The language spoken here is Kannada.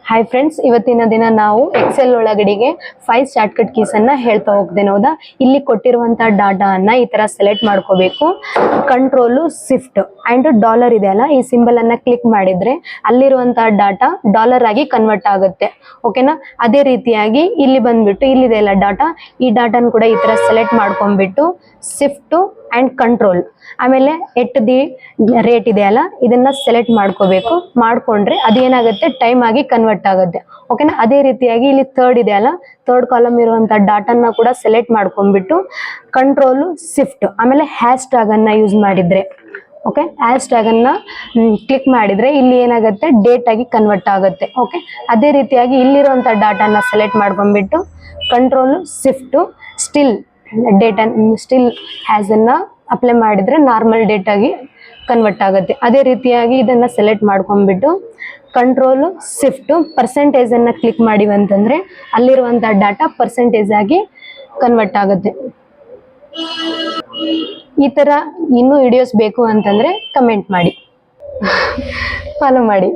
ಹಾಯ್ ಫ್ರೆಂಡ್ಸ್, ಇವತ್ತಿನ ದಿನ ನಾವು ಎಕ್ಸೆಲ್ ಒಳಗಡೆಗೆ 5 ಶಾರ್ಟ್ಕಟ್ ಕೀಸ್ ಅನ್ನ ಹೇಳ್ತಾ ಹೋಗ್ತೇನೆ. ಹೌದಾ, ಇಲ್ಲಿ ಕೊಟ್ಟಿರುವಂತಹ ಡಾಟಾ ಅನ್ನ ಈ ತರ ಸೆಲೆಕ್ಟ್ ಮಾಡ್ಕೋಬೇಕು. ಕಂಟ್ರೋಲ್ ಶಿಫ್ಟ್ ಅಂಡ್ ಡಾಲರ್ ಇದೆ ಅಲ್ಲ, ಈ ಸಿಂಬಲ್ ಅನ್ನ ಕ್ಲಿಕ್ ಮಾಡಿದ್ರೆ ಅಲ್ಲಿರುವಂತಹ ಡಾಟಾ ಡಾಲರ್ ಆಗಿ ಕನ್ವರ್ಟ್ ಆಗುತ್ತೆ. ಓಕೆನಾ? ಅದೇ ರೀತಿಯಾಗಿ ಇಲ್ಲಿ ಬಂದ್ಬಿಟ್ಟು ಇಲ್ಲಿದೆ ಅಲ್ಲ ಡಾಟಾ, ಈ ಡಾಟಾನ ಕೂಡ ಈ ತರ ಸೆಲೆಕ್ಟ್ ಮಾಡ್ಕೊಂಡ್ಬಿಟ್ಟು ಶಿಫ್ಟ್ ಅಂಡ್ ಕಂಟ್ರೋಲ್, ಆಮೇಲೆ ಎಟ್ ದಿ ರೇಟ್ ಇದೆ ಅಲ್ಲ, ಇದನ್ನ ಸೆಲೆಕ್ಟ್ ಮಾಡ್ಕೋಬೇಕು. ಮಾಡ್ಕೊಂಡ್ರೆ ಅದೇನಾಗುತ್ತೆ, ಟೈಮ್ ಆಗಿ ಕನ್ವರ್ಟ್ ಆಗುತ್ತೆ. ಓಕೆನಾ? ಅದೇ ರೀತಿಯಾಗಿ ಇಲ್ಲಿ ಥರ್ಡ್ ಇದೆ ಅಲ್ಲ, ಥರ್ಡ್ ಕಾಲಮ್ ಇರುವಂತ ಡಾಟಾನ ಕೂಡ ಸೆಲೆಕ್ಟ್ ಮಾಡ್ಕೊಂಡ್ಬಿಟ್ಟು ಕಂಟ್ರೋಲ್ ಶಿಫ್ಟ್ ಆಮೇಲೆ ಹ್ಯಾಶ್ ಟ್ಯಾಗ್ ಅನ್ನ ಯೂಸ್ ಮಾಡಿದ್ರೆ, ಓಕೆ, ಹ್ಯಾಶ್ ಟ್ಯಾಗ್ ಅನ್ನ ಕ್ಲಿಕ್ ಮಾಡಿದ್ರೆ ಇಲ್ಲಿ ಏನಾಗುತ್ತೆ, ಡೇಟ್ ಆಗಿ ಕನ್ವರ್ಟ್ ಆಗುತ್ತೆ. ಓಕೆ, ಅದೇ ರೀತಿಯಾಗಿ ಇಲ್ಲಿರುವಂತ ಡಾಟಾನ ಸೆಲೆಕ್ಟ್ ಮಾಡ್ಕೊಂಡ್ಬಿಟ್ಟು control shift still date still has ಅನ್ನ ಅಪ್ಲೈ ಮಾಡಿದ್ರೆ ನಾರ್ಮಲ್ ಡೇಟ್ ಆಗಿ ಕನ್ವರ್ಟ್ ಆಗುತ್ತೆ. ಅದೇ ರೀತಿಯಾಗಿ ಇದನ್ನ ಸೆಲೆಕ್ಟ್ ಮಾಡ್ಕೊಂಡ್ಬಿಟ್ಟು ಕಂಟ್ರೋಲ್ ಶಿಫ್ಟ್ ಪರ್ಸೆಂಟೇಜ್ ಅನ್ನ ಕ್ಲಿಕ್ ಮಾಡಿವಿ ಅಂತಂದ್ರೆ ಅಲ್ಲಿರುವಂತಹ ಡಾಟಾ ಪರ್ಸೆಂಟೇಜ್ ಆಗಿ ಕನ್ವರ್ಟ್ ಆಗುತ್ತೆ. ಈ ತರ ಇನ್ನೂ ವಿಡಿಯೋಸ್ ಬೇಕು ಅಂತಂದ್ರೆ ಕಮೆಂಟ್ ಮಾಡಿ, ಫಾಲೋ ಮಾಡಿ.